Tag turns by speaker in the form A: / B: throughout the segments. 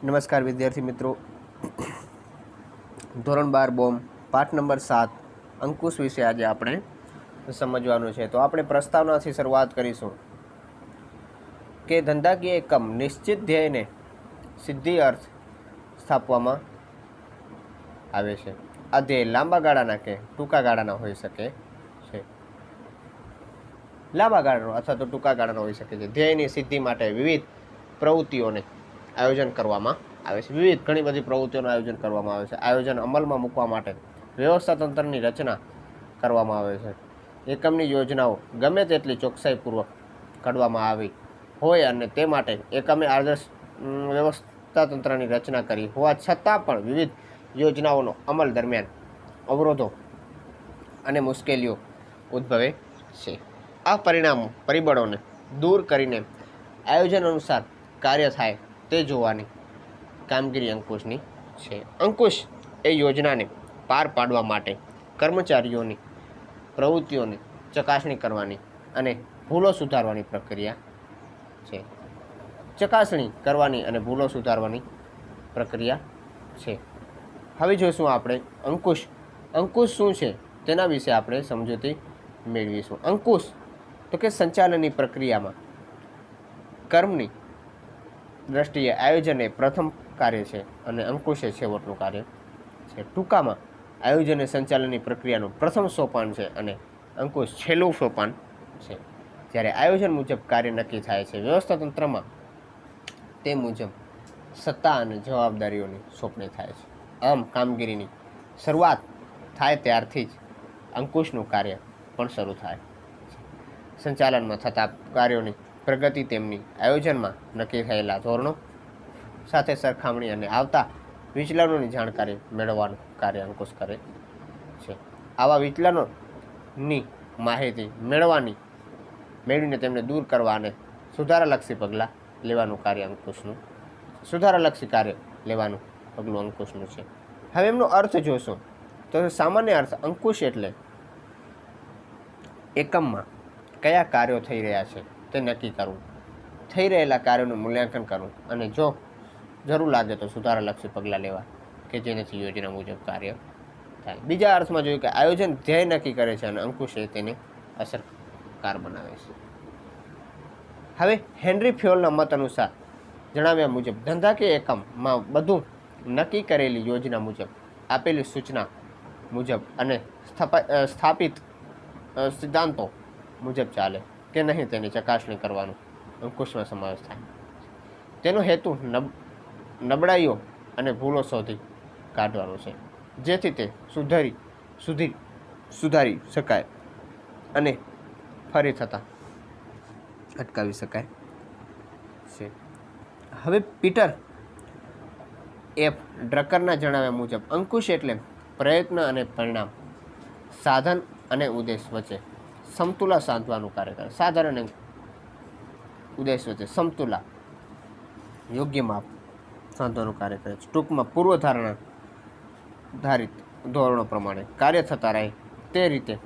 A: નમસ્કાર વિદ્યાર્થી મિત્રો, ધોરણ 12 બોમ્બ પાઠ નંબર 7 અંકુશ વિશે આજે આપણે સમજવાનું છે. તો આપણે પ્રસ્તાવનાથી શરૂઆત કરીશું કે ધંધાકીય એકમ નિશ્ચિત ધ્યેયને સિદ્ધિ અર્થ સ્થાપવામાં આવે છે. આ ધ્યેય લાંબા ગાળાના કે ટૂંકા ગાળાના હોઈ શકે છે. લાંબા ગાળાનો અથવા તો ટૂંકા ગાળાનો હોઈ શકે છે. ધ્યેયની સિદ્ધિ માટે વિવિધ પ્રવૃત્તિઓને આયોજન કરવામાં આવે છે. ઘણી બધી પ્રવૃત્તિઓનું આયોજન કરવામાં આવે છે. આયોજન અમલમાં મૂકવા માટે વ્યવસ્થા તંત્રની રચના કરવામાં આવે છે. એકમની યોજનાઓ ગમે તેટલી ચોકસાઈપૂર્વક ઘડવામાં આવી હોય અને તે માટે એકમે આદર્શ વ્યવસ્થા તંત્રની રચના કરી હોવા છતાં પણ વિવિધ યોજનાઓનો અમલ દરમિયાન અવરોધો અને મુશ્કેલીઓ ઉદ્ભવે છે. આ પરિબળોને દૂર કરીને આયોજન અનુસાર કાર્ય થાય તે જોવાની કામગીરી અંકુશની છે. અંકુશ એ યોજનાને પાર પાડવા માટે કર્મચારીઓની પ્રવૃત્તિઓની ચકાસણી કરવાની અને ભૂલો સુધારવાની પ્રક્રિયા છે. ચકાસણી કરવાની અને ભૂલો સુધારવાની પ્રક્રિયા છે. હવે જોઈશું આપણે અંકુશ શું છે તેના વિશે આપણે સમજૂતી મેળવીશું. અંકુશ તો કે સંચાલનની પ્રક્રિયામાં કર્મની દ્રષ્ટિએ આયોજન એ પ્રથમ કાર્ય છે અને અંકુશ એ છેવટનું કાર્ય છે. ટૂંકામાં આયોજન એ સંચાલનની પ્રક્રિયાનું પ્રથમ સોપાન છે અને અંકુશ છેલ્લું સોપાન છે. જ્યારે આયોજન મુજબ કાર્ય નક્કી થાય છે, વ્યવસ્થા તંત્રમાં તે મુજબ સત્તા અને જવાબદારીઓની સોંપણી થાય છે. આમ કામગીરીની શરૂઆત થાય ત્યારથી જ અંકુશનું કાર્ય પણ શરૂ થાય છે. સંચાલનમાં થતા કાર્યોની પ્રગતિ તેમની આયોજનમાં નક્કી થયેલા ધોરણો સાથે સરખામણી અને આવતા વિચલનોની જાણકારી મેળવવાનું કાર્ય અંકુશ કરે છે. આવા વિચલનોની માહિતી મેળવીને તેમને દૂર કરવા અને સુધારાલક્ષી પગલાં લેવાનું કાર્ય અંકુશનું છે. હવે એમનો અર્થ જોશો તો સામાન્ય અર્થ અંકુશ એટલે એકમમાં કયા કાર્યો થઈ રહ્યા છે તે નક્કી કરવું, થઈ રહેલા કાર્યોનું મૂલ્યાંકન કરવું અને જો જરૂર લાગે તો સુધારાલક્ષી પગલાં લેવા કે જેનાથી યોજના મુજબ કાર્ય થાય. બીજા અર્થમાં જોયું કે આયોજન ધ્યેય નક્કી કરે છે અને અંકુશ એ તેને અસરકાર બનાવે છે. હવે હેનરી ફ્યોલના મત અનુસાર જણાવ્યા મુજબ ધંધાકીય એકમમાં બધું નક્કી કરેલી યોજના મુજબ, આપેલી સૂચના મુજબ અને સ્થાપિત સિદ્ધાંતો મુજબ ચાલે કે નહીં તેની ચકાસણી કરવાનું અંકુશમાં સમાવેશ થાય. તેનો હેતુ નબળાઈઓ અને ભૂલો શોધી કાઢવાનો છે, જેથી તે સુધારી શકાય અને ફરી થતાં અટકાવી શકાય છે. હવે પીટર એફ ડ્રકરના જણાવ્યા મુજબ અંકુશ એટલે પ્રયત્ન અને પરિણામ, સાધન અને ઉદ્દેશ વચ્ચે સમતુલા સાધવાનું કાર્ય કરે. સાધન અને ઉદ્દેશ વચ્ચે સમતુલા યોગ્ય માપ સાધવાનું કાર્ય કરે છે. ટૂંકમાં ધારિત ધોરણો પ્રમાણે કાર્ય થતા રહે તે રીતે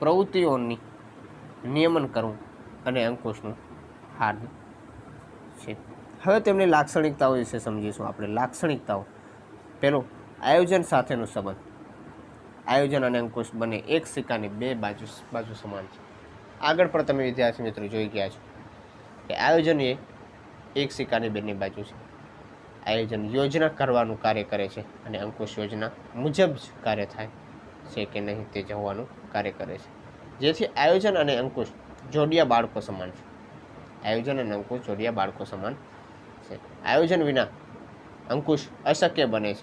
A: પ્રવૃત્તિઓની નિયમન કરવું અને અંકુશનું હાર્દ છે. હવે તેમની લાક્ષણિકતાઓ વિશે સમજીશું આપણે. લાક્ષણિકતાઓ. પહેલું, આયોજન સાથેનો સંબંધ. આયોજન અને અંકુશ બંને એક સિક્કાની બે બાજુ સમાન છે. આગળ પણ તમે વિદ્યાર્થી મિત્રો જોઈ ગયા છો કે આયોજન એ એક સિક્કાની બંને બાજુ છે. આયોજન યોજના કરવાનું કાર્ય કરે છે અને અંકુશ યોજના મુજબ જ કાર્ય થાય છે કે નહીં તે જોવાનું કાર્ય કરે છે. જેથી આયોજન અને અંકુશ જોડિયા બાળકો સમાન છે. આયોજન અને અંકુશ જોડિયા બાળકો સમાન છે. આયોજન વિના અંકુશ અશક્ય બને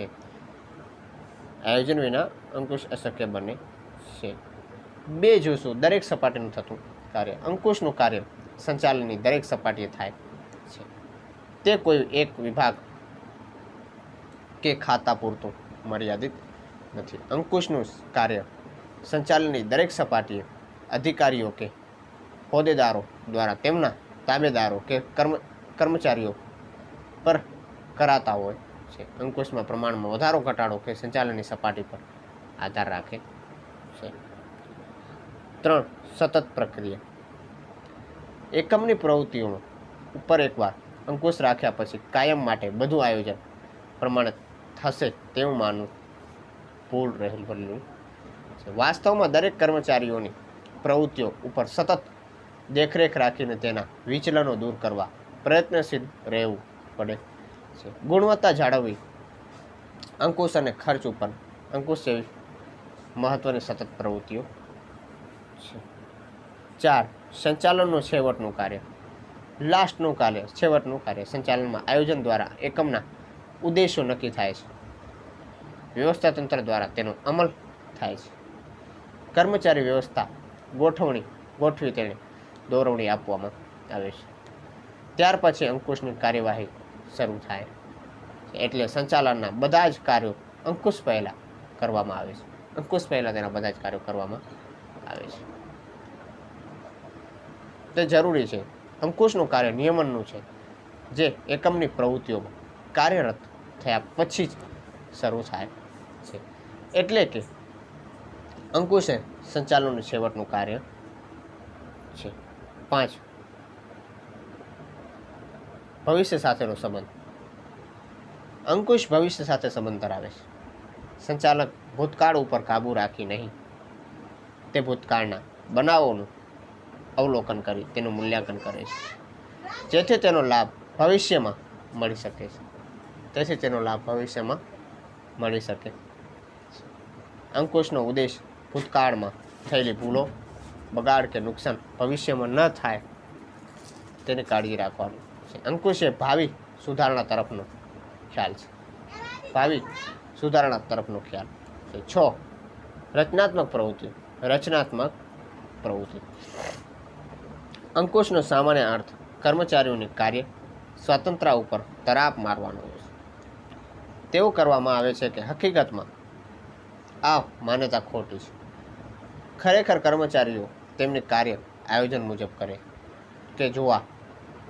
A: છે. બે જોશું દરેક સપાટીનું થતું કાર્ય. અંકુશનું કાર્ય સંચાલનની દરેક સપાટીએ થાય છે. તે કોઈ એક વિભાગ કે ખાતા પૂરતું મર્યાદિત નથી. અંકુશનું કાર્ય સંચાલનની દરેક સપાટીએ અધિકારીઓ કે હોદ્દેદારો દ્વારા તેમના તાબેદારો કે કર્મચારીઓ પર કરાતા હોય છે. અંકુશમાં પ્રમાણમાં વધારો ઘટાડો કે સંચાલનની સપાટી પર આધાર રાખે છે. 3. સતત પ્રક્રિયા. એકમની પ્રવૃત્તિઓમાં ઉપર એકવાર અંકુશ રાખ્યા પછી કાયમ માટે બધું આયોજન પ્રમાણે થશે તેવું માનવું ભૂલ રહેલું છે. વાસ્તવમાં દરેક કર્મચારીઓની પ્રવૃત્તિઓ ઉપર સતત દેખરેખ રાખીને તેના વિચલનો દૂર કરવા પ્રયત્નશીલ રહેવું પડે છે. ગુણવત્તા જાળવવી અંકુશ અને ખર્ચ ઉપર અંકુશ જેવી મહત્વની સતત પ્રવૃત્તિઓ છે. 4. સંચાલનનું છેવટનું કાર્ય. છેવટનું કાર્ય સંચાલનમાં આયોજન દ્વારા એકમના ઉદ્દેશો નક્કી થાય છે. વ્યવસ્થા તંત્ર દ્વારા તેનો અમલ થાય છે. કર્મચારી વ્યવસ્થા ગોઠવી તેને દોરવણી આપવામાં આવે છે. ત્યાર પછી અંકુશની કાર્યવાહી શરૂ થાય છે. એટલે સંચાલનના બધા જ કાર્યો અંકુશ પહેલાં કરવામાં આવે છે. અંકુશ પહેલાં તેના બધા જ કાર્યો કરવામાં આવે છે. તે જરૂરી છે. અંકુશનું કાર્ય નિયમનનું છે, જે એકમની પ્રવૃત્તિઓમાં કાર્યરત થયા પછી જ શરૂ થાય છે. એટલે કે અંકુશ એ સંચાલનનું છેવટનું કાર્ય છે. 5. ભવિષ્ય સાથેનો સંબંધ. અંકુશ ભવિષ્ય સાથે સંબંધ ધરાવે છે. સંચાલક ભૂતકાળ ઉપર કાબૂ રાખી નહીં, તે ભૂતકાળના બનાવોનું અવલોકન કરી તેનું મૂલ્યાંકન કરે છે, જેથી તેનો લાભ ભવિષ્યમાં મળી શકે. અંકુશનો ઉદ્દેશ ભૂતકાળમાં થયેલી ભૂલો, બગાડ કે નુકસાન ભવિષ્યમાં ન થાય તેની કાળજી રાખવાનું છે. અંકુશ એ ભાવિ સુધારણા તરફનો ખ્યાલ છે. 6. રચનાત્મક પ્રવૃત્તિ. અંકુશનો સામાન્ય અર્થ કર્મચારીઓની કાર્ય સ્વતંત્રતા ઉપર તરાપ મારવાનો છે. તેવું કરવામાં આવે છે કે હકીકતમાં આ માન્યતા ખોટી છે. ખરેખર કર્મચારીઓ તેમની કાર્ય આયોજન મુજબ કરે કે જોવા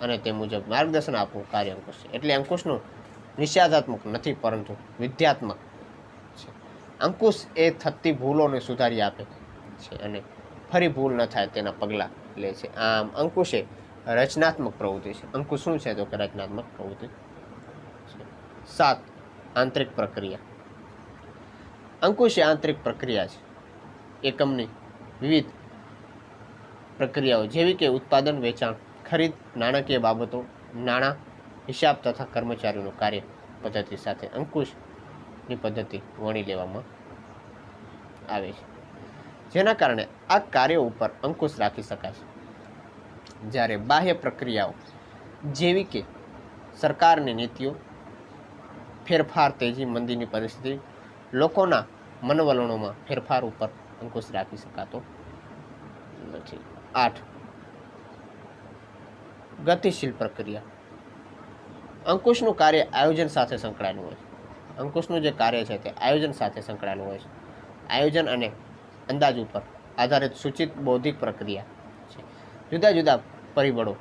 A: અને તે મુજબ માર્ગદર્શન આપવું કાર્ય અંકુશ છે. એટલે અંકુશનું નિષેધાત્મક નથી, પરંતુ વિધ્યાત્મક છે. અંકુશ એ થતી ભૂલોને સુધારી આપે છે અને ફરી ભૂલ ન થાય તેના પગલાં લે છે. આમ અંકુશ એ રચનાત્મક પ્રવૃત્તિ છે. અંકુશ શું છે તો કે રચનાત્મક પ્રવૃત્તિ છે. 7. આંતરિક પ્રક્રિયા. અંકુશ એ આંતરિક પ્રક્રિયા છે. એકમની વિવિધ પ્રક્રિયાઓ જેવી કે ઉત્પાદન, વેચાણ, ખરીદ, નાણાકીય બાબતો, નાણાં, હિસાબ તથા કર્મચારીઓનું કાર્ય પદ્ધતિ સાથે અંકુશની પદ્ધતિ વણી લેવામાં આવે છે, જેના કારણે આ કાર્યો ઉપર અંકુશ રાખી શકાય છે. જ્યારે બાહ્ય પ્રક્રિયાઓ જેવી કે સરકારની નીતિઓ, ફેરફાર, તેજી મંદીની પરિસ્થિતિ, લોકોના મનવલણોમાં ફેરફાર ઉપર અંકુશ રાખી શકાતો નથી. 8. ગતિશીલ પ્રક્રિયા. અંકુશનું કાર્ય આયોજન સાથે સંકળાયેલું હોય છે. અંકુશનું જે કાર્ય છે તે આયોજન સાથે સંકળાયેલું હોય છે. આયોજન અને અંદાજ ઉપર આધારિત સૂચિત બૌદ્ધિક પ્રક્રિયા છે. જુદા જુદા પરિબળો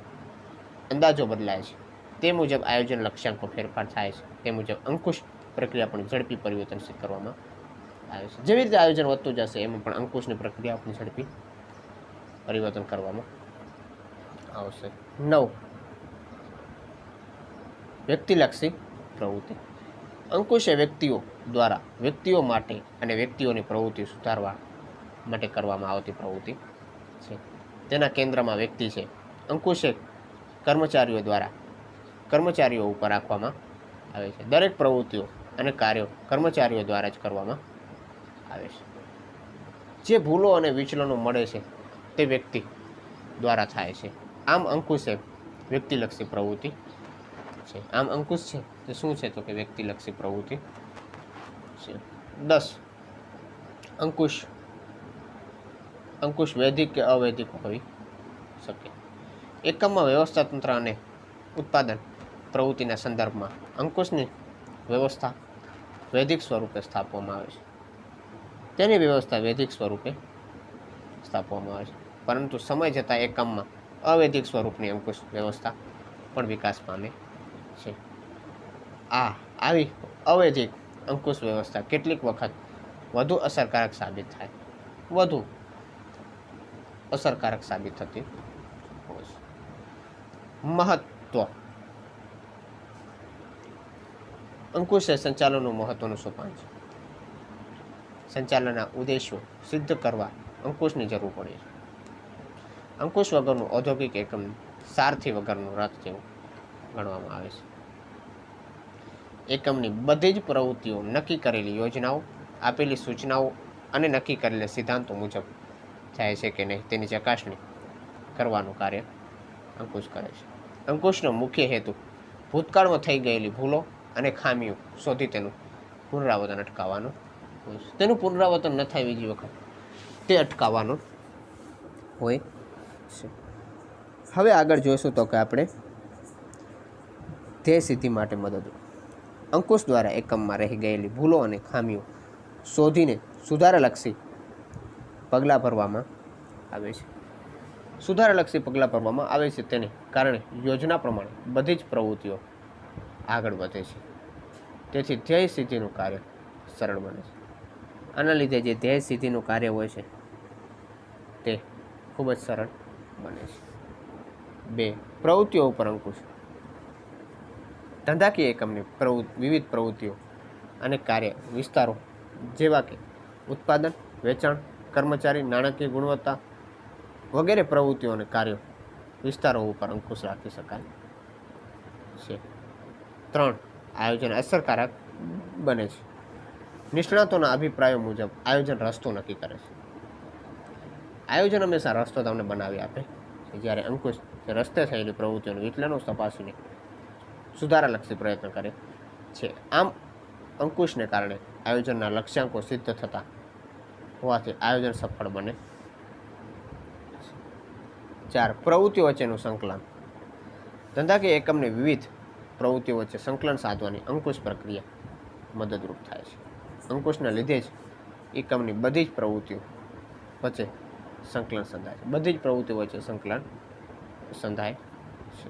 A: અંદાજો બદલાય છે, તે મુજબ આયોજન લક્ષ્યાંકો ફેરફાર થાય છે. તે મુજબ અંકુશ પ્રક્રિયા પણ ઝડપી પરિવર્તનશીલ કરવામાં આવે છે. જેવી રીતે આયોજન વધતું જશે એમાં પણ અંકુશની પ્રક્રિયા પણ ઝડપી પરિવર્તન કરવામાં આવશે. 9. વ્યક્તિલક્ષી પ્રવૃત્તિ. અંકુશ એ વ્યક્તિઓ માટે અને વ્યક્તિઓની પ્રવૃત્તિ સુધારવા માટે કરવામાં આવતી પ્રવૃત્તિ છે. તેના કેન્દ્રમાં વ્યક્તિ છે. અંકુશ એ કર્મચારીઓ ઉપર રાખવામાં આવે છે. દરેક પ્રવૃત્તિઓ અને કાર્યો કર્મચારીઓ દ્વારા જ કરવામાં આવે છે. જે ભૂલો અને વિચલનો મળે છે તે વ્યક્તિ દ્વારા થાય છે. આમ અંકુશ એ વ્યક્તિલક્ષી પ્રવૃત્તિ છે. તે શું છે તો કે વ્યક્તિલક્ષી પ્રવૃત્તિ છે. 10. અંકુશ વૈધિક કે અવૈધિક હોઈ શકે. એકમમાં વ્યવસ્થા તંત્ર અને ઉત્પાદન પ્રવૃત્તિના સંદર્ભમાં અંકુશની વ્યવસ્થા વૈધિક સ્વરૂપે સ્થાપવામાં આવે છે. તેની વ્યવસ્થા વૈધિક સ્વરૂપે સ્થાપવામાં આવે છે, પરંતુ સમય જતાં એકમમાં અવૈધિક સ્વરૂપની અંકુશ વ્યવસ્થા પણ વિકાસ પામે છે. આવી અવૈધિક અંકુશ વ્યવસ્થા કેટલીક વખત વધુ અસરકારક સાબિત થતી હોય છે. મહત્વ. અંકુશ એ સંચાલનનું મહત્વનું સોપાન છે. સંચાલનના ઉદ્દેશો સિદ્ધ કરવા અંકુશની જરૂર પડે છે. અંકુશ વગરનું ઔદ્યોગિક એકમ સારથી વગરનું રથ જેવું ગણવામાં આવે છે. એકમની બધી જ પ્રવૃત્તિઓ નક્કી કરેલી યોજનાઓ, આપેલી સૂચનાઓ અને નક્કી કરેલા સિદ્ધાંતો મુજબ થાય છે કે નહીં તેની ચકાસણી કરવાનું કાર્ય અંકુશ કરે છે. અંકુશનો મુખ્ય હેતુ ભૂતકાળમાં થઈ ગયેલી ભૂલો અને ખામીઓ શોધી તેનું પુનરાવર્તન અટકાવવાનું હોય છે. તેનું પુનરાવર્તન ન થાય બીજી વખત તે અટકાવવાનું હોય છે. હવે આગળ જોઈશું તો કે આપણે ધ્યેય સિદ્ધિ માટે મદદરૂપ. અંકુશ દ્વારા એકમમાં રહી ગયેલી ભૂલો અને ખામીઓ શોધીને સુધારાલક્ષી પગલાં ભરવામાં આવે છે. સુધારાલક્ષી પગલાં ભરવામાં આવે છે. તેને કારણે યોજના પ્રમાણે બધી જ પ્રવૃત્તિઓ આગળ વધે છે. તેથી ધ્યેય સિદ્ધિનું કાર્ય સરળ બને છે. આના લીધે જે ધ્યેય સિદ્ધિનું કાર્ય હોય છે તે ખૂબ જ સરળ બને છે. 2. પ્રવૃત્તિઓ ઉપર અંકુશ. ધંધાકીય એકમની વિવિધ પ્રવૃત્તિઓ અને કાર્ય વિસ્તારો જેવા કે ઉત્પાદન, વેચાણ, કર્મચારી, નાણાકીય ગુણવત્તા વગેરે પ્રવૃત્તિઓ અને કાર્યો વિસ્તારો ઉપર અંકુશ રાખી શકાય છે. 3. આયોજન અસરકારક બને છે. નિષ્ણાતોના અભિપ્રાયો મુજબ આયોજન રસ્તો નક્કી કરે છે. આયોજન હંમેશા રસ્તો તમને બનાવી આપે છે, જ્યારે અંકુશ રસ્તે થયેલી પ્રવૃત્તિઓનું વિચલનો તપાસીને સુધારાલક્ષી પ્રયત્ન કરે છે. આમ અંકુશને કારણે આયોજનના લક્ષ્યાંકો સિદ્ધ થતા હોવાથી આયોજન સફળ બને. 4. પ્રવૃત્તિઓ વચ્ચેનું સંકલન. ધંધાકીય એકમની વિવિધ પ્રવૃત્તિઓ વચ્ચે સંકલન સાધવાની અંકુશ પ્રક્રિયા મદદરૂપ થાય છે. અંકુશના લીધે જ એકમની બધી જ પ્રવૃત્તિઓ વચ્ચે સંકલન સંધાય છે. બધી જ પ્રવૃત્તિઓ વચ્ચે સંકલન સંધાય છે.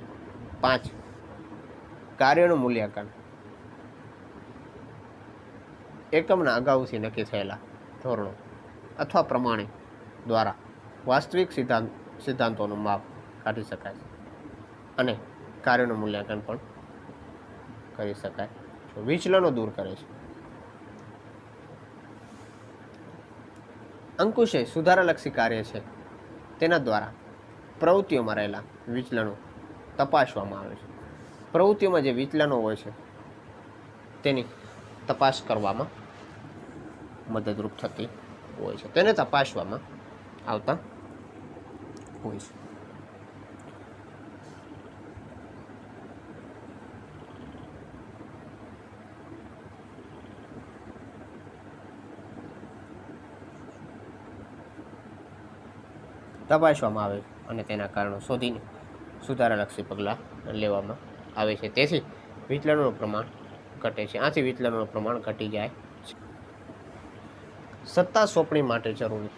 A: 5. કાર્યનું મૂલ્યાંકન. એકમના અગાઉથી નક્કી થયેલા ધોરણો અથવા પ્રમાણે દ્વારા વાસ્તવિક સિદ્ધાંતોનું માપ કાઢી શકાય છે અને કાર્યનું મૂલ્યાંકન પણ કરી શકાય છે. વિચલનો દૂર કરે છે. અંકુશ એ સુધારાલક્ષી કાર્ય છે. તેના દ્વારા પ્રવૃત્તિઓમાં રહેલા વિચલનો તપાસવામાં આવે છે. પ્રવૃત્તિઓમાં જે વિચલનો હોય છે તેની તપાસ કરવામાં મદદરૂપ થતી હોય છે. તેને તપાસવામાં આવતા હોય છે. તપાસવામાં આવે અને તેના કારણો શોધીને સુધારાલક્ષી પગલાં લેવામાં આવે છે. તેથી વિચલનોનું પ્રમાણ ઘટે છે. આથી વિચલનોનું પ્રમાણ ઘટી જાય છે. સત્તા સોંપણી માટે જરૂરી.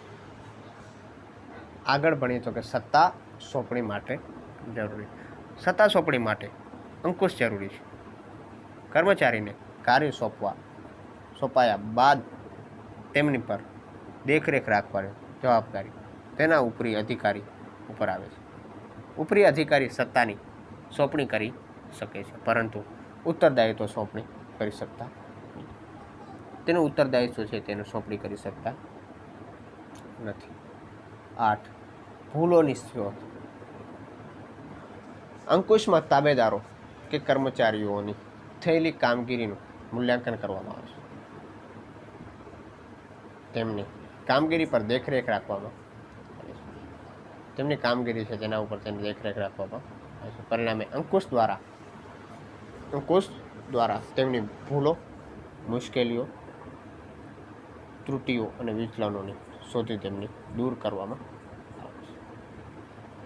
A: આગળ ભણીએ તો કે સત્તા સોંપણી માટે જરૂરી. સત્તા સોંપણી માટે અંકુશ જરૂરી છે. કર્મચારીને કાર્ય સોંપાયા બાદ તેમની પર દેખરેખ રાખવાની જવાબદારી તેના ઉપરી અધિકારી ઉપર આવે છે. ઉપરી અધિકારી સત્તાની સોંપણી કરી શકે છે, પરંતુ ઉત્તરદાયિત્વ સોંપણી કરી શકતા નથી. તેનું ઉત્તરદાયિત્વ છે તેનું સોંપણી કરી શકતા નથી. 8. ભૂલોની સ્ત્રોત. અંકુશમાં તાબેદારો કે કર્મચારીઓની થયેલી કામગીરીનું મૂલ્યાંકન કરવામાં આવે છે. તેમની કામગીરી પર દેખરેખ રાખવામાં આવે છે. તેમની કામગીરી છે તેના ઉપર તેની દેખરેખ રાખવામાં આવે છે. પરિણામે અંકુશ દ્વારા તેમની ભૂલો, મુશ્કેલીઓ, ત્રુટીઓ અને વિચલનોને શોધી તેમની દૂર કરવામાં આવે છે.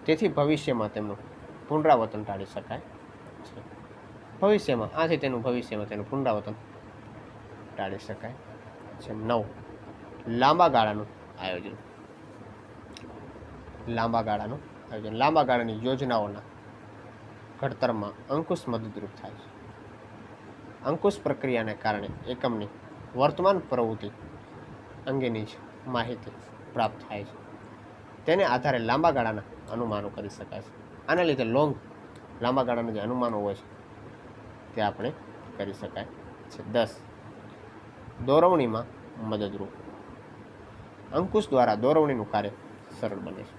A: તેથી ભવિષ્યમાં તેમનું પુનરાવર્તન ટાળી શકાય છે. આથી ભવિષ્યમાં તેનું પુનરાવર્તન ટાળી શકાય છે. 9. લાંબા ગાળાનું આયોજન. લાંબા ગાળાની યોજનાઓના ઘડતરમાં અંકુશ મદદરૂપ થાય છે. અંકુશ પ્રક્રિયાને કારણે એકમની વર્તમાન પ્રવૃત્તિ અંગેની જ માહિતી પ્રાપ્ત થાય છે. તેને આધારે લાંબા ગાળાના અનુમાનો કરી શકાય છે. આના લીધે લાંબા ગાળાના જે અનુમાનો હોય છે તે આપણે કરી શકાય છે. 10 દોરવણીમાં મદદરૂપ. અંકુશ દ્વારા દોરવણીનું કાર્ય સરળ બને છે.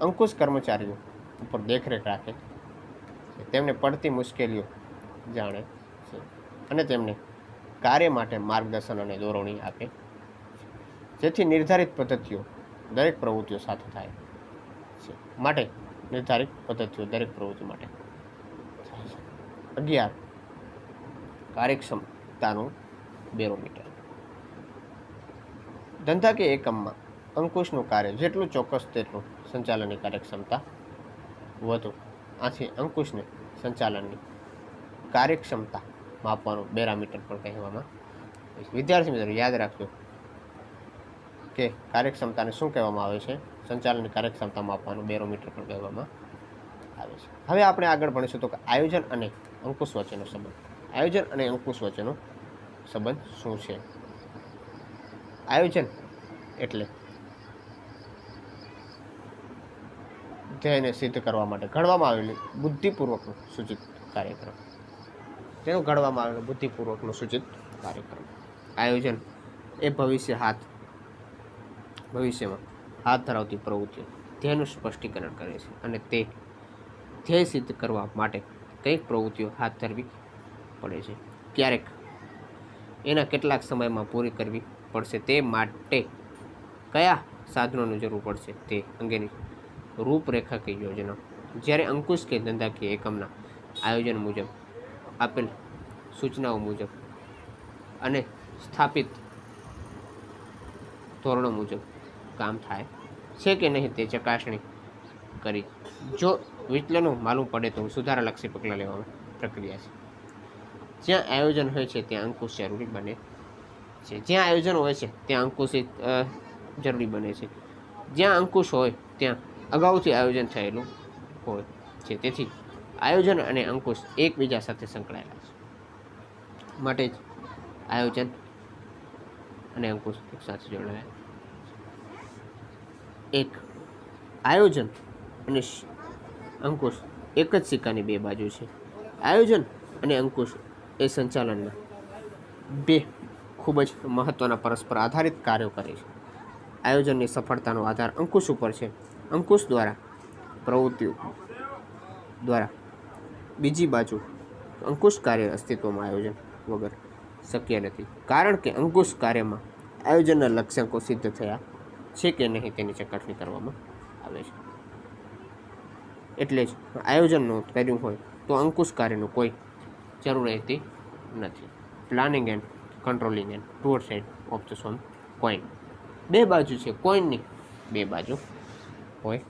A: અંકુશ કર્મચારીઓ ઉપર દેખરેખ રાખે છે, તેમને પડતી મુશ્કેલીઓ જાણે છે અને તેમને કાર્ય માટે માર્ગદર્શન અને દોરવણી આપે છે, જેથી નિર્ધારિત પદ્ધતિઓ દરેક પ્રવૃત્તિઓ સાથે થાય છે. માટે નિર્ધારિત પદ્ધતિઓ દરેક પ્રવૃત્તિ માટે થાય છે. 11 કાર્યક્ષમતાનું બેરોમીટર. ધંધાકીય એકમમાં અંકુશનું કાર્ય જેટલું ચોક્કસ તેટલું સંચાલનની કાર્યક્ષમતા વધુ. આથી અંકુશને સંચાલનની કાર્યક્ષમતા માપવાનું બેરોમીટર પણ કહેવામાં આવે છે. વિદ્યાર્થી મિત્રો યાદ રાખજો કે કાર્યક્ષમતાને શું કહેવામાં આવે છે? સંચાલનની કાર્યક્ષમતા માપવાનું બેરોમીટર પણ કહેવામાં આવે છે. હવે આપણે આગળ ભણીશું તો કે આયોજન અને અંકુશ વચ્ચેનો સંબંધ. આયોજન અને અંકુશ વચ્ચેનો સંબંધ શું છે? આયોજન એટલે ધ્યેયને સિદ્ધ કરવા માટે ઘડવામાં આવેલી બુદ્ધિપૂર્વકનું સૂચિત કાર્યક્રમ. તેનું ઘડવામાં આવેલું બુદ્ધિપૂર્વકનું સૂચિત કાર્યક્રમ. આયોજન એ ભવિષ્યમાં હાથ ધરાવતી પ્રવૃત્તિઓ ધ્યેયનું સ્પષ્ટીકરણ કરે છે અને તે ધ્યેય સિદ્ધ કરવા માટે કંઈક પ્રવૃત્તિઓ હાથ ધરવી પડે છે. ક્યારેક એના કેટલાક સમયમાં પૂરી કરવી પડશે. તે માટે કયા સાધનોની જરૂર પડશે તે અંગેની રૂપરેખા કે યોજના. જ્યારે અંકુશ કે ધંધાકીય એકમના આયોજન મુજબ આપેલ સૂચનાઓ મુજબ અને સ્થાપિત ધોરણો મુજબ કામ થાય છે કે નહીં તે ચકાસણી કરી. જો વિચલનો માલુમ પડે તો સુધારાલક્ષી પગલાં લેવાની પ્રક્રિયા છે. જ્યાં આયોજન હોય છે ત્યાં અંકુશ જરૂરી બને છે. જ્યાં આયોજન હોય છે ત્યાં અંકુશ જરૂરી બને છે. જ્યાં અંકુશ હોય ત્યાં અગાઉથી આયોજન થયેલું હોય છે. તેથી આયોજન અને અંકુશ એકબીજા સાથે સંકળાયેલા છે. માટે જ આયોજન અને અંકુશ એક સાથે જોડાયા. એક આયોજન અને અંકુશ એક જ સિક્કાની બે બાજુ છે. આયોજન અને અંકુશ એ સંચાલનના બે ખૂબ જ મહત્ત્વના પરસ્પર આધારિત કાર્યો કરે છે. આયોજનની સફળતાનો આધાર અંકુશ ઉપર છે. અંકુશ દ્વારા પ્રવૃત્તિઓ દ્વારા બીજી બાજુ અંકુશ કાર્ય અસ્તિત્વમાં આયોજન વગર શક્ય નથી, કારણ કે અંકુશ કાર્યમાં આયોજનના લક્ષ્યાંકો સિદ્ધ થયા છે કે નહીં તેની ચકાસણી કરવામાં આવે છે. એટલે જ આયોજનનું કર્યું હોય તો અંકુશ કાર્યનું કોઈ જરૂર રહેતી નથી. Planning and controlling and two side of the same coin. બે બાજુ છે કોઈનની, બે બાજુ હોય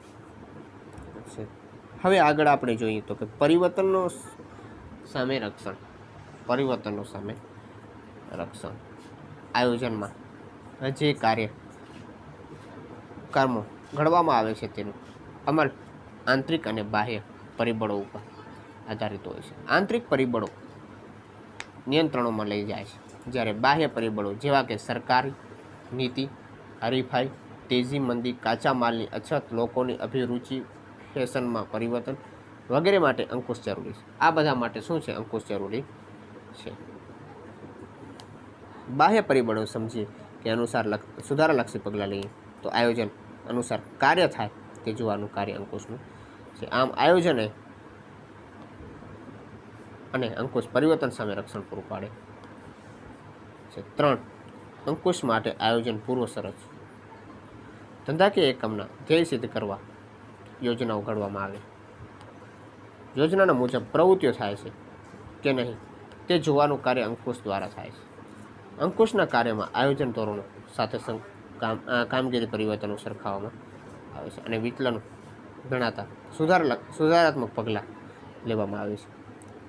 A: છે. હવે આગળ આપણે જોઈએ તો કે પરિવર્તનનો સામે રક્ષણ. પરિવર્તનનો સામે રક્ષણ. આયોજનમાં જે કર્મો ઘડવામાં આવે છે તેનું અમલ આંતરિક અને બાહ્ય પરિબળો ઉપર આધારિત હોય છે. આંતરિક પરિબળો નિયંત્રણોમાં લઈ જાય છે, જ્યારે બાહ્ય પરિબળો જેવા કે સરકારી નીતિ, હરીફાઈ, તેજી મંદી, કાચા માલની અછત, લોકોની અભિરુચિ, ફેશનમાં પરિવર્તન વગેરે માટે અંકુશ જરૂરી છે. આ બધા માટે શું છે? અંકુશ જરૂરી છે. બાહ્ય પરિબળો સમજીએ કે અનુસાર સુધારાલક્ષી પગલાં લઈએ તો આયોજન અનુસાર કાર્ય થાય તે જોવાનું કાર્ય અંકુશનું છે. આમ આયોજન અને અંકુશ પરિવર્તન સામે રક્ષણ પૂરું પાડે છે. 3 અંકુશ માટે આયોજન પૂર્વ શરત. ધંધાકીય એકમના ધ્યેય સિદ્ધ કરવા યોજનાઓ ઘડવામાં આવે. યોજનાના મુજબ પ્રવૃત્તિઓ થાય છે કે નહીં તે જોવાનું કાર્ય અંકુશ દ્વારા થાય છે. અંકુશના કાર્યમાં આયોજન ધોરણો સાથે કામગીરી પરિવર્તનો સરખાવવામાં આવે છે અને વિચલનો ગણાતા સુધારાત્મક પગલાં લેવામાં આવે છે.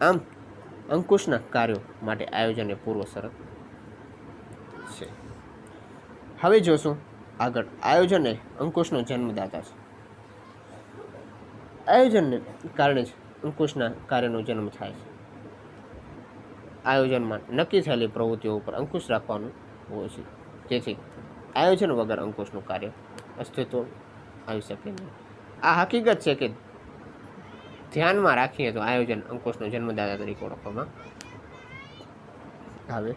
A: આમ અંકુશના કાર્યો માટે આયોજન એ પૂર્વ શરત છે. હવે જોશું આગળ આયોજન એ અંકુશનો જન્મદાતા છે. આયોજનને કારણે જ અંકુશના કાર્યનો જન્મ થાય છે. આયોજનમાં નક્કી થયેલી પ્રવૃત્તિઓ ઉપર અંકુશ રાખવાનું હોય છે, જેથી આયોજન વગર અંકુશનું કાર્ય અસ્તિત્વ આવી શકે નહીં. આ હકીકત છે કે ધ્યાનમાં રાખીએ તો આયોજન અંકુશનો જન્મદાતા તરીકે ઓળખવામાં આવે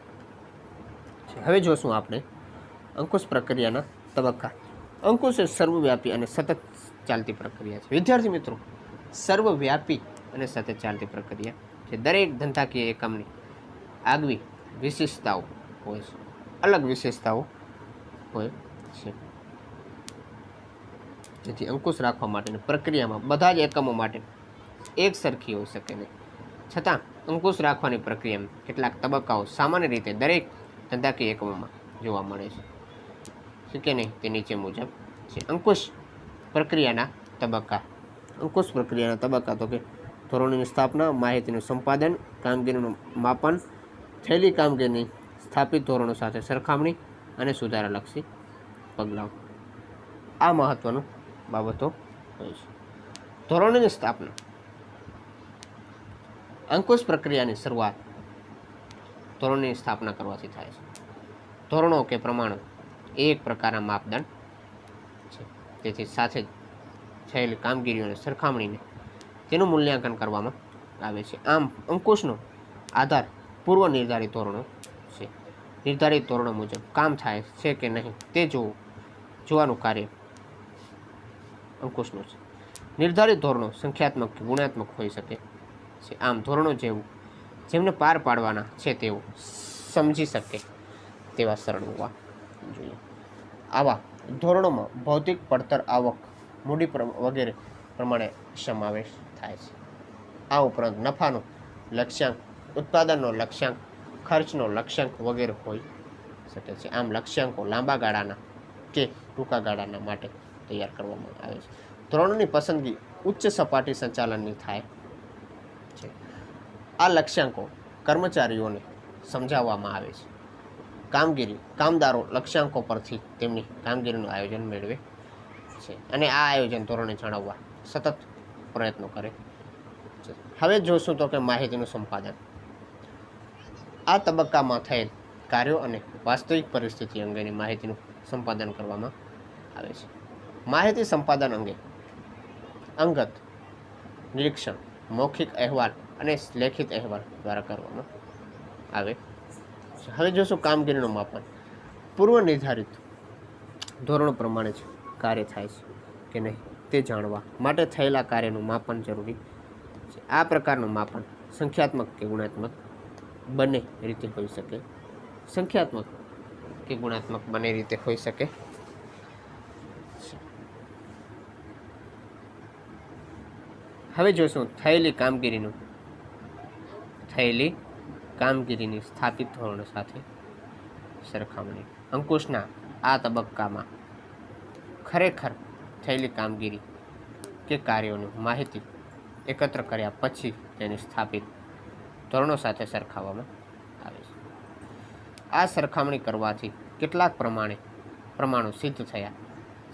A: છે. હવે જોશું આપણે અંકુશ પ્રક્રિયાના તબક્કા. અંકુશ એ સર્વવ્યાપી અને સતત ચાલતી પ્રક્રિયા છે. વિદ્યાર્થી મિત્રો, સર્વવ્યાપી અને સતત ચાલતી પ્રક્રિયા છે. દરેક ધંધાકીય એકમની આગવી વિશેષતાઓ હોય છે, અલગ વિશેષતાઓ હોય છે. જેથી અંકુશ રાખવા માટેની પ્રક્રિયામાં બધા જ એકમો માટે એક સરખી હોઈ શકે નહીં. છતાં અંકુશ રાખવાની પ્રક્રિયામાં કેટલાક તબક્કાઓ સામાન્ય રીતે દરેક ધંધાકીય એકમોમાં જોવા મળે છે કે નહીં તે નીચે મુજબ છે. અંકુશ પ્રક્રિયાના તબક્કા. અંકુશ પ્રક્રિયાના તબક્કા તો કે ધોરણોની સ્થાપના, માહિતીનું સંપાદન, કામગીરીનું માપન, થયેલી કામગીરીની સ્થાપિત ધોરણો સાથે સરખામણી અને સુધારાલક્ષી પગલાઓ. આ મહત્વનું બાબતો હોય છે. ધોરણોની સ્થાપના. અંકુશ પ્રક્રિયાની શરૂઆત ધોરણોની સ્થાપના કરવાથી થાય છે. ધોરણો કે પ્રમાણો એ એક પ્રકારના માપદંડ છે. તેથી સાથે થયેલી કામગીરીઓની સરખામણીને તેનું મૂલ્યાંકન કરવામાં આવે છે. આમ અંકુશનો આધાર પૂર્વ નિર્ધારિત ધોરણો છે. નિર્ધારિત ધોરણો મુજબ કામ થાય છે કે નહીં તે જોવાનું કાર્ય અંકુશનું છે. નિર્ધારિત ધોરણો સંખ્યાત્મક કે ગુણાત્મક હોઈ શકે છે. આમ ધોરણો જેમને પાર પાડવાના છે તેઓ સમજી શકે તેવા સરળ હોવા જોઈએ. આવા ધોરણોમાં ભૌતિક પડતર, આવક, મૂડી વગેરે પ્રમાણે સમાવેશ થાય છે. આ ઉપરાંત નફાનો લક્ષ્યાંક, ઉત્પાદનનો લક્ષ્યાંક, ખર્ચનો લક્ષ્યાંક વગેરે હોઈ શકે છે. આમ લક્ષ્યાંકો લાંબા ગાળાના કે ટૂંકા ગાળાના માટે તૈયાર કરવામાં આવે છે. ધોરણોની પસંદગી ઉચ્ચ સપાટી સંચાલનની થાય છે. આ લક્ષ્યાંકો કર્મચારીઓને સમજાવવામાં આવે છે. કામદારો લક્ષ્યાંકો પરથી તેમની કામગીરીનું આયોજન મેળવે છે અને આ આયોજન ધોરણે જણાવવા સતત પ્રયત્નો કરે છે. હવે જોશું તો કે માહિતીનું સંપાદન. આ તબક્કામાં થયેલ કાર્યો અને વાસ્તવિક પરિસ્થિતિ અંગેની માહિતીનું સંપાદન કરવામાં આવે છે. માહિતી સંપાદન અંગે અંગત નિરીક્ષણ, મૌખિક અહેવાલ અને લેખિત અહેવાલ દ્વારા કરવામાં આવે છે. હવે જોશું કામગીરીનું માપન. પૂર્વ નિર્ધારિત ધોરણો પ્રમાણે જ કાર્ય થાય છે કે નહીં તે જાણવા માટે થયેલા કાર્યનું માપન જરૂરી છે. આ પ્રકારનું માપન સંખ્યાત્મક કે ગુણાત્મક બંને રીતે હોઈ શકે. સંખ્યાત્મક કે ગુણાત્મક બંને રીતે હોઈ શકે. હવે જોશું થયેલી કામગીરીની સ્થાપિત ધોરણો સાથે સરખામણી. અંકુશના આ તબક્કામાં ખરેખર થયેલી કામગીરી કે કાર્યોની માહિતી એકત્ર કર્યા પછી તેની સ્થાપિત ધોરણો સાથે સરખાવવામાં આવે છે. આ સરખામણી કરવાથી કેટલાક પ્રમાણો સિદ્ધ થયા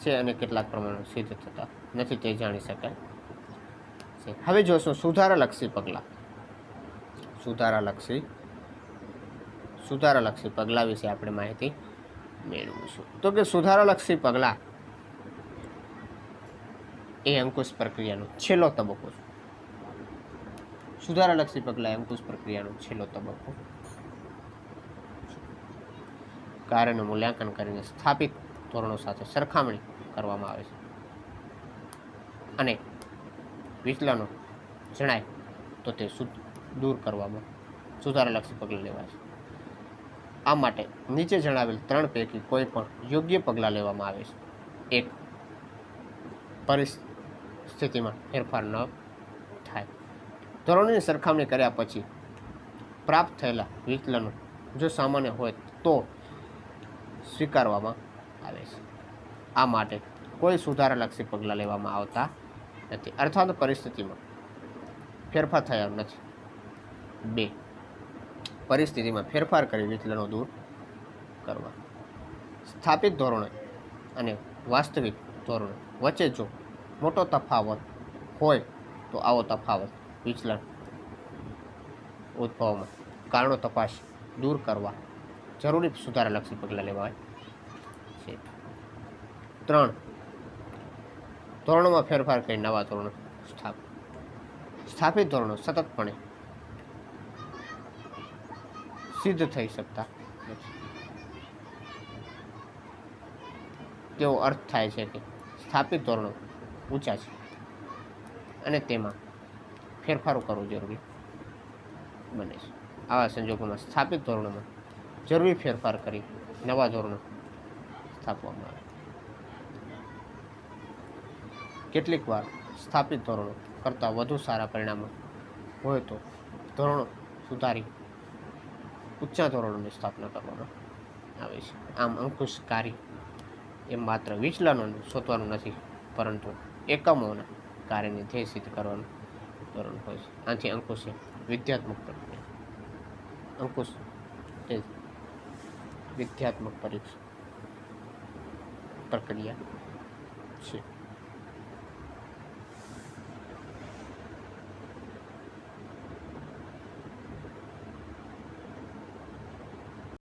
A: છે અને કેટલાક પ્રમાણો સિદ્ધ થતા નથી તે જાણી શકાય છે. હવે જોશું સુધારાલક્ષી પગલાં. સુધારાલક્ષી પગલાં વિશે આપણે માહિતી મેળવીશું. તો કે સુધારાલક્ષી પગલાં એ અંકુશ પ્રક્રિયાનો છેલ્લો તબક્કો છે. સુધારાલક્ષી પગલાં એ અંકુશ પ્રક્રિયાનો છેલ્લો તબક્કો. કાર્યનું મૂલ્યાંકન કરીને સ્થાપિત ધોરણો સાથે સરખામણી કરવામાં આવે છે અને વિચલનો જણાય તો તે દૂર કરવામાં સુધારાલક્ષી પગલાં લેવાય છે. આ માટે નીચે જણાવેલ 3 પૈકી કોઈ પણ યોગ્ય પગલાં લેવામાં આવે છે. 1. પરિસ્થિતિમાં ફેરફાર ન થાય. ધોરણોની સરખામણી કર્યા પછી પ્રાપ્ત થયેલા વિચલનો જો સામાન્ય હોય તો સ્વીકારવામાં આવે છે. આ માટે કોઈ સુધારાલક્ષી પગલાં લેવામાં આવતા નથી અર્થાત પરિસ્થિતિમાં ફેરફાર થયા નથી. 2. પરિસ્થિતિમાં ફેરફાર કરી વિચલનો દૂર કરવા. સ્થાપિત ધોરણો અને વાસ્તવિક ધોરણો વચ્ચે જો મોટો તફાવત હોય તો આવો તફાવત વિચલન ઉદ્ભવમાં કારણો તપાસ દૂર કરવા જરૂરી સુધારાલક્ષી પગલાં લેવાય છે. 3. ધોરણોમાં ફેરફાર કરી નવા ધોરણો સ્થાપવા. સ્થાપિત ધોરણો સતતપણે સિદ્ધ થઈ શકતા નથી. તેવો અર્થ થાય છે કે સ્થાપિત ધોરણો ઊંચા છે અને તેમાં ફેરફારો કરવો જરૂરી બને છે. આવા સંજોગોમાં સ્થાપિત ધોરણોમાં જરૂરી ફેરફાર કરી નવા ધોરણો સ્થાપવામાં આવે. કેટલીક વાર સ્થાપિત ધોરણો કરતાં વધુ સારા પરિણામો હોય તો ધોરણો સુધારી ઊંચા ધોરણોની સ્થાપના કરવામાં આવે છે. આમ અંકુશકારી એ માત્ર વિચલનોને શોધવાનું નથી, પરંતુ એકમોના કાર્યને ધ્યેય સિદ્ધ કરવાનું ધોરણ હોય છે. આથી અંકુશ એ વિધ્યાત્મક પ્રક્રિયા અંકુશ એ વિધ્યાત્મક પ્રક્રિયા છે.